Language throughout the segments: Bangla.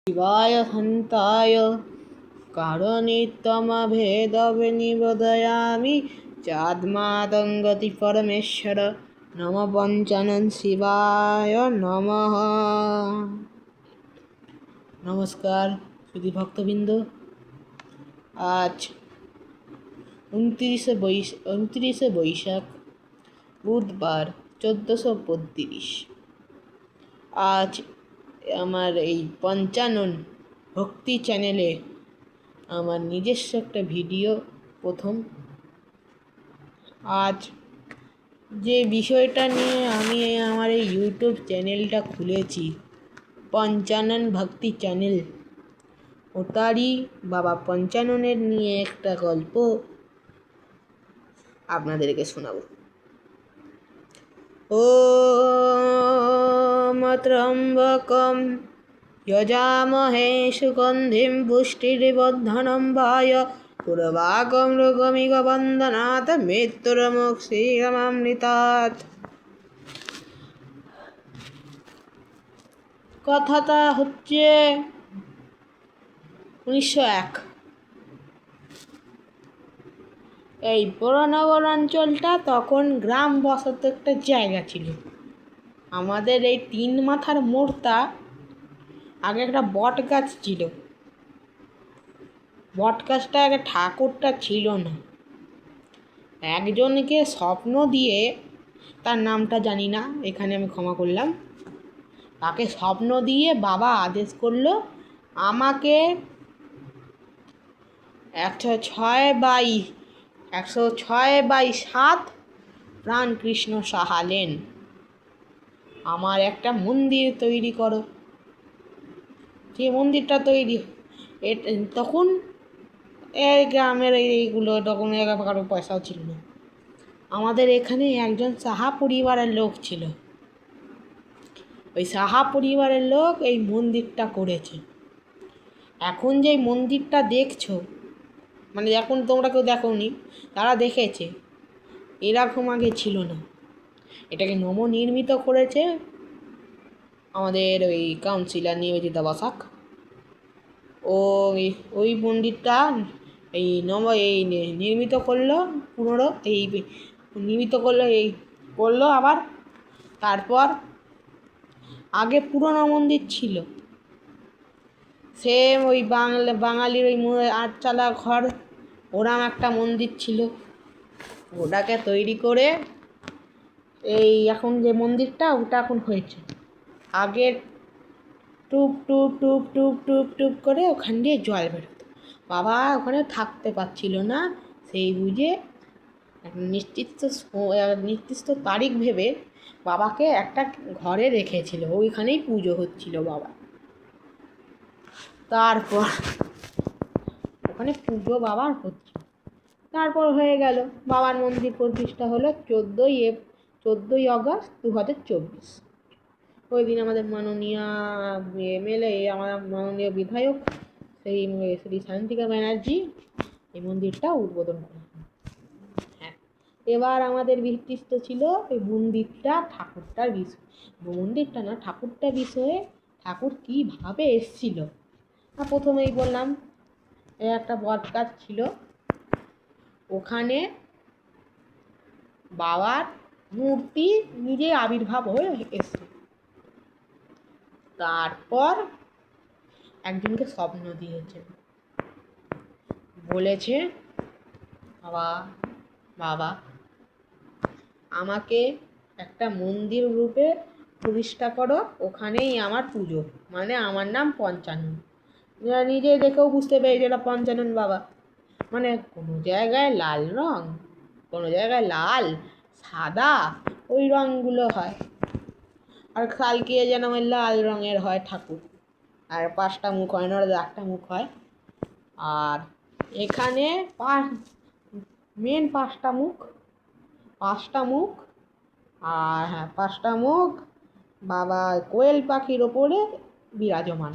शिवाय हन्ताय कारणितमभेदविनिवेदयामि चात्मातङ्गति परमेश्वर नम पंचानन शिवाय नमः। नमस्कार सुधी भक्तबिंद। आज 29 বৈশাখ বুধবার 1432। आज আমার এই পঞ্চানন ভক্তি চ্যানেলে আমার নিজস্ব একটা ভিডিও প্রথম। আজ যে বিষয়টা নিয়ে আমি আমার এই ইউটিউব চ্যানেলটা খুলেছি, পঞ্চানন ভক্তি চ্যানেল, ওটারই বাবা পঞ্চাননের নিয়ে একটা গল্প আপনাদেরকে শোনাবো। ওম ত্র্যম্বকম যজামহে সুগন্ধিম পুষ্টির্বর্ধনম বায় পুরবাকম রোগমিগ বন্দনাথ মৃত্যুর্মুক্ষীয়মামৃতাৎ। কথাটা হচ্ছে 1901। এই পুরনগর অঞ্চলটা তখন গ্রাম বসত একটা জায়গা ছিল। আমাদের এই 3 মাথার মোড়টা আগে একটা বট গাছ ছিল। বট গাছটা আগে ঠাকুরটা ছিল না। একজনকে স্বপ্ন দিয়ে, তার নামটা জানি না, এখানে আমি ক্ষমা করলাম, তাকে স্বপ্ন দিয়ে বাবা আদেশ করলো আমাকে 106/7 প্রাণ কৃষ্ণ সাহালেন, আমার একটা মন্দির তৈরি করো। যে মন্দিরটা তৈরি তখন এই গ্রামের এইগুলো তখন কারো পয়সাও ছিল না। আমাদের এখানে একজন সাহা পরিবারের লোক ছিল। ওই সাহা পরিবারের লোক এই মন্দিরটা করেছে। এখন যে মন্দিরটা দেখছো, মানে এখন তোমরা কেউ দেখোনি, তারা দেখেছে, এরকম আগে ছিল না। এটাকে নবনির্মিত করেছে আমাদের ওই কাউন্সিলর নিবেদিতা বসাক। ওই মন্দিরটা নির্মিত করলো, করলো আবার। তারপর আগে পুরনো মন্দির ছিল, সেম ওই বাঙালির ওই 8 ঘর ওরম একটা মন্দির ছিল। ওটাকে তৈরি করে এই এখন যে মন্দিরটা, ওটা এখন হয়েছে। আগের টুপ টুপ টুপ টুপ টুপ টুপ করে ওখান দিয়ে জল বেরোতো। বাবা ওখানে থাকতে পারছিল না, সেই বুঝে নির্দিষ্ট তারিখ ভেবে বাবাকে একটা ঘরে রেখেছিল, ওইখানেই পুজো হচ্ছিল বাবা। তারপর ওখানে পুজো বাবার হচ্ছে। তারপর হয়ে গেল, বাবার মন্দির প্রতিষ্ঠা হলো 14ই আগস্ট 2024। ওই দিন আমাদের মাননীয় এমএলএ, আমাদের মাননীয় বিধায়ক সেই শ্রী শান্তিকা ব্যানার্জি এই মন্দিরটা উদ্বোধন করেন। হ্যাঁ, এবার আমাদের ভিত্তিস্থ ছিল এই ঠাকুরটার বিষয়ে, ঠাকুর কীভাবে এসছিল। প্রথমেই বললাম, একটা বট গাছ ছিল, ওখানে বাবার মূর্তি নিজে আবির্ভাব হয়ে এসছে। তারপর একজনকে স্বপ্ন দিয়েছে, বলেছে বাবা আমাকে একটা মন্দির রূপে প্রতিষ্ঠা করো, ওখানেই আমার পুজো, মানে আমার নাম পঞ্চানন। নিজে দেখেও বুঝতে পেরেছে এটা পঞ্চানন বাবা। মানে কোনো জায়গায় লাল রং, কোনো জায়গায় লাল, সাদা, ওই রঙগুলো হয়। আর কালকে যেন ওই লাল রঙের হয় ঠাকুর, আর 5টা মুখ হয় না, 1টা মুখ হয়। আর এখানে মেন 5টা মুখ, আর হ্যাঁ 5টা মুখ বাবা কোয়েল পাখির ওপরে বিরাজমান।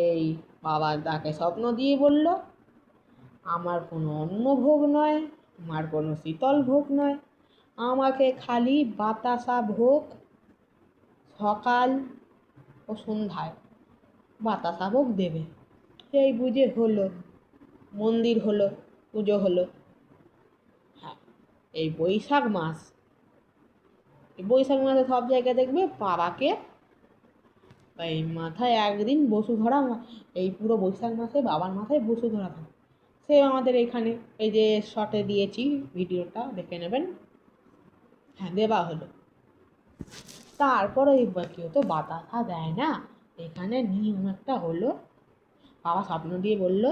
এই বাবা তাকে স্বপ্ন দিয়ে বলল, আমার কোনো অন্নভোগ নয়, আমার কোনো শীতল ভোগ নয়, আমাকে খালি বাতাসা ভোগ সকাল ও সন্ধ্যায় বাতাসা ভোগ দেবে। সেই বুঝে হলো, মন্দির হলো, পুজো হলো। হ্যাঁ, এই বৈশাখ মাস, এই বৈশাখ মাসে সব জায়গায় দেখবে বাবাকে এই মাথায় একদিন বসুধরা, এই পুরো বৈশাখ মাসে বাবার মাথায় বসুধরা থাকে। সে আমাদের এখানে এই যে শর্টে দিয়েছি, ভিডিওটা দেখে নেবেন। হ্যাঁ, দেওয়া হলো। তারপর ওই কেউ তো বাতাসা দেয় না, এখানে নিয়ম একটা হলো। বাবা স্বপ্ন দিয়ে বলল,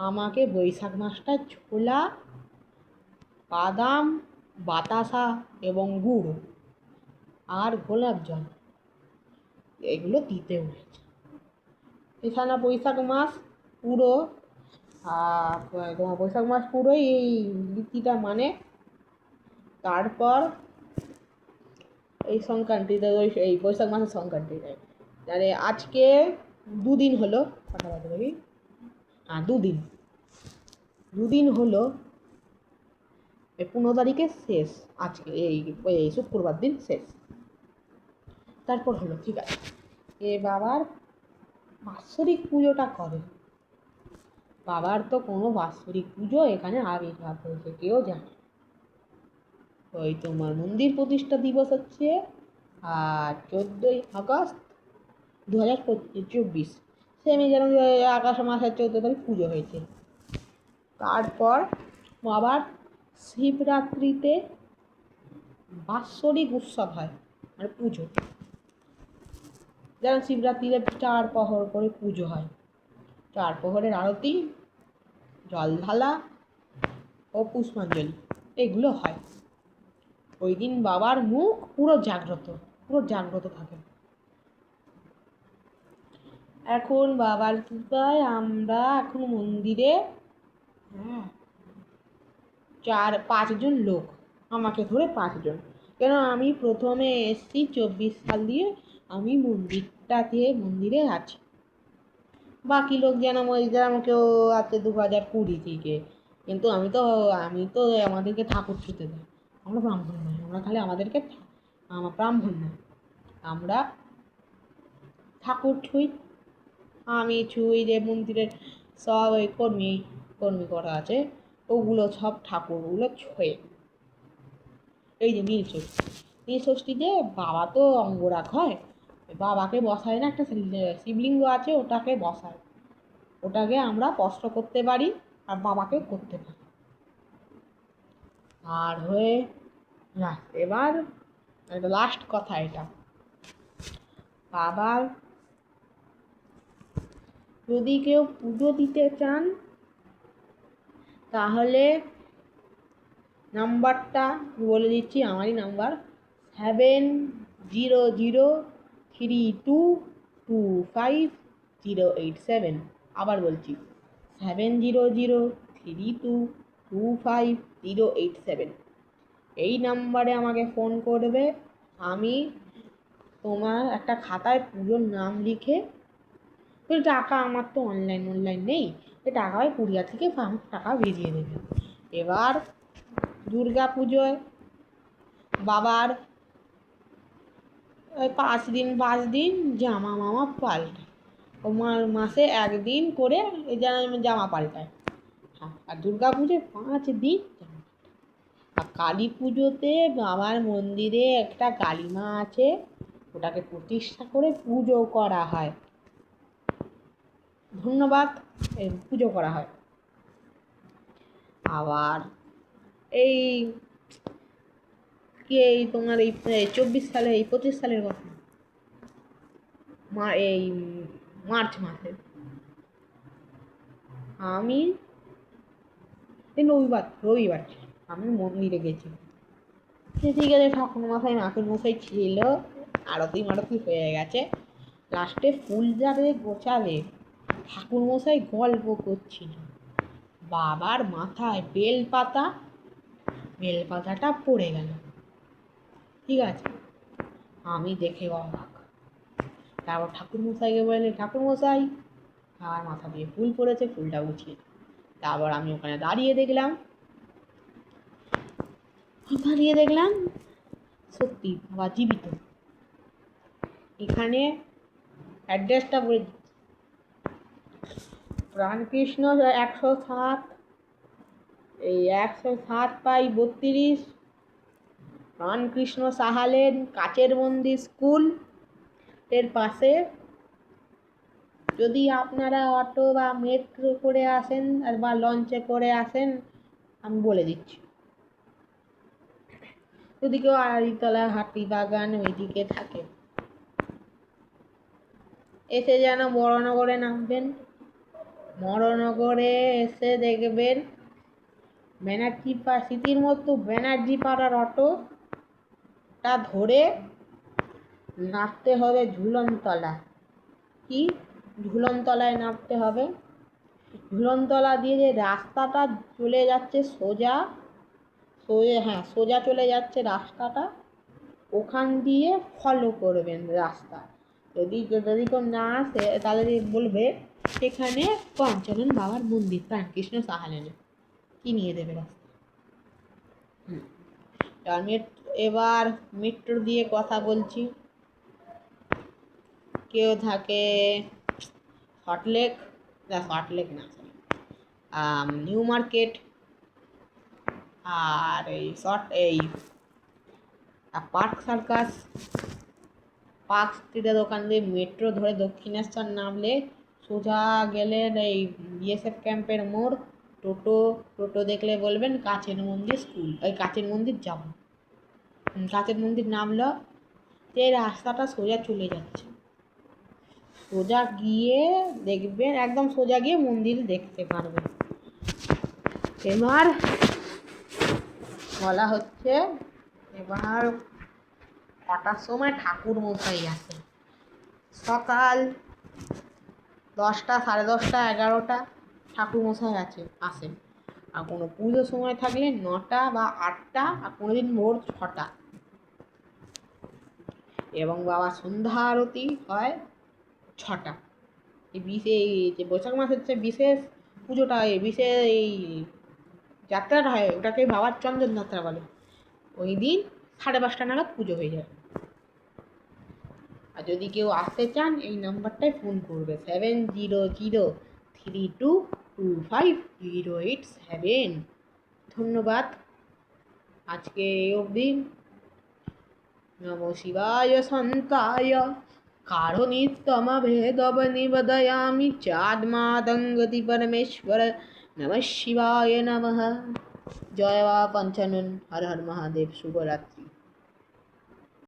আমাকে বৈশাখ মাসটায় ছোলা, বাদাম, বাতাসা এবং গুড় আর গোলাপ জল এগুলো দিতে হয়েছে। এখানে বৈশাখ মাস পুরো তোমার বৈশাখ মাস পুরোই এই রীতিটা মানে। তারপর এই সংক্রান্তিতে এই বৈশাখ মাসের সংক্রান্তিতে মানে আজকে 2 দিন হলো, কটা বাজে দেখি, হ্যাঁ 2 দিন হলো। এই 15 তারিখে শেষ, আজকে এই শুক্রবার দিন শেষ। তারপর হলো ঠিক আছে, এ বাবার বাৎসরিক পুজোটা করে। বাবার তো কোনো বাৎসরিক পুজো এখানে আবির্ভাব হয়েছে কেউ জানে। ওই তোমার মন্দির প্রতিষ্ঠা দিবস হচ্ছে আর 14ই আগস্ট 2024, সেমি যেন আগস্ট মাসের 14 তারিখ পুজো হয়েছে। তারপর বাবার শিবরাত্রিতে বাৎসরিক উৎসব হয়, মানে পুজো। যেমন শিবরাত্রিতে 4 প্রহর করে পুজো হয়, 4 প্রহরের আরতি, জল ঢালা ও পুষ্পাঞ্জলি এগুলো হয়। ওই দিন বাবার মুখ পুরো জাগ্রত থাকে। এখন বাবার কৃপায় আমরা এখন মন্দিরে 4-5 জন লোক, আমাকে ধরে 5 জন, কেন আমি প্রথমে এসেছি 24 সাল দিয়ে, আমি মন্দিরে আছি। বাকি লোক যেন কেউ আছে 2020 থেকে, কিন্তু আমি তো আমাদেরকে ঠাকুর ছুতে দেয়, আমরা ব্রাহ্মণ নয়, আমরা খালি আমাদেরকে ব্রাহ্মণ নয়, আমরা ঠাকুর ছুঁই। আমি ছুঁই যে মন্দিরের সব ওই কর্মী করা আছে, ওগুলো সব ঠাকুরগুলো ছুঁয়ে। এই যে নীলষষ্ঠীতে বাবা তো অঙ্গরাগ হয়, বাবাকে বসায় না, একটা শিবলিঙ্গ আছে ওটাকে বসায়, ওটাকে আমরা স্পর্শ করতে পারি আর বাবাকে করতে পারি। আর হয়ে না, এবার একটা লাস্ট কথা, এটা বাবার যদি কেউ পুজো দিতে চান তাহলে নাম্বারটা বলে দিচ্ছি, আমারই নাম্বার 7003225087। আবার বলছি 7003225087। এই নাম্বারে আমাকে ফোন করবে। আমি তোমার একটা খাতায় পুজোর নাম লিখে, টাকা আমার তো অনলাইন নেই, টাকা হয় কুরিয়ার থেকে টাকা ভিজিয়ে দেবে। এবার দুর্গা পুজোয় বাবার 5 দিন জামা পাল্টায়, ও মাসে 1 দিন করে জামা পাল্টায়। হ্যাঁ, আর দুর্গা পুজোয় 5 দিন জামা। আর কালী পুজোতে বাবার মন্দিরে একটা কালীমা আছে, ওটাকে প্রতিষ্ঠা করে পুজো করা হয়, ধন্যবাদ, পুজো করা হয়। আবার এই তোমার এই 24 সালে, এই 25 সালের কথা, এই মার্চ মাসে আমি রবিবার আমি মন্দিরে গেছি। ঠিক আছে, ঠাকুর মশাই ছিল, আরতি হয়ে গেছে। লাস্টে ফুল যাবে গোছাবে, ঠাকুর মশাই গল্প করছিল, বাবার মাথায় বেলপাতাটা পড়ে গেল। ঠিক আছে, আমি দেখে অবাক। তারপর ঠাকুরমশাইকে বললে, ঠাকুরমশাই আমার মাথা দিয়ে ফুল পড়েছে, ফুলটা উঠিয়ে। তারপর আমি ওখানে দাঁড়িয়ে দেখলাম সত্যি বাবা জীবিত। এখানে অ্যাড্রেসটা বলে দিচ্ছি। প্রাণকৃষ্ণ 107, এই 107/32 প্রাণকৃষ্ণ সাহা লেন, কাচের মন্দির স্কুল এর পাশে। যদি আপনারা অটো বা মেট্রো করে আসেন বা লঞ্চে করে আসেন, আমি বলে দিচ্ছি। যদি কেউ আড়িতলা, হাতিবাগান ওইদিকে থাকে, এসে যেন বড়নগরে নামবেন। বড়নগরে এসে দেখবেন স্মৃতির মতো ব্যানার্জি পাড়ার অটোটা ধরে নামতে হবে ঝুলনতলা। কি ঝুলনতলায় নামতে হবে? ঝুলনতলা দিয়ে যে রাস্তাটা চলে যাচ্ছে সোজা, সোজা চলে যাচ্ছে রাস্তাটা, ওখান দিয়ে ফলো করবেন রাস্তা। যদি কেউ না আসে তাহলে বলবে সেখানে পঞ্চানন বাবার মন্দির প্রাণকৃষ্ণ সাহা লেনে, কি নিয়ে দেবে রাস্তা। এবার মেট্রো দিয়ে কথা বলছি। কেউ থাকে সল্টলেক না, নিউ মার্কেট, আর এই পার্ক সার্কাস, পার্ক স্ট্রিটের ওখান দিয়ে মেট্রো ধরে দক্ষিণেশ্বর নামলে সোজা গেলেন এই বিএসএফ ক্যাম্পের মোড়। টোটো দেখলে বলবেন কাচের মন্দির স্কুল, ওই কাচের মন্দির যাব। কাচের মন্দির নামলো, এই রাস্তাটা সোজা চলে যাচ্ছে। সোজা গিয়ে দেখবেন, একদম সোজা গিয়ে মন্দির দেখতে পারবেন। এবার বলা হচ্ছে, এবার কটার সময় ঠাকুর মশাই আসে? সকাল 10টা, 10:30, 11টা ঠাকুর মশাই আসেন। আর কোনো পুজোর সময় থাকলে 9টা বা 8টা, আর কোনোদিন ভোর 6টা। এবং বাবা সন্ধ্যা আরতি হয় 6টা। এই যে বৈশাখ মাসের যে বিশেষ পুজোটা, এই যাত্রাটা হয়, ওটাকে বাবার চন্দন যাত্রা বলে। ওই দিন 5:30 নাগাদ পুজো হয়ে যায়। আর যদি কেউ আসতে চান, এই নাম্বারটায় ফোন করবে 7002325087। ধন্যবাদ, আজকে এই অবধি। নমো শিবায় শান্তায় কারণিত্যমভেদবনিবদয়ামি চাঁদমাদঙ্গতি পরমেশ্বর। নমঃ শিবায় নমঃ। জয় বাবা পঞ্চানন। হর হর মহাদেব। শুভরাত্রি।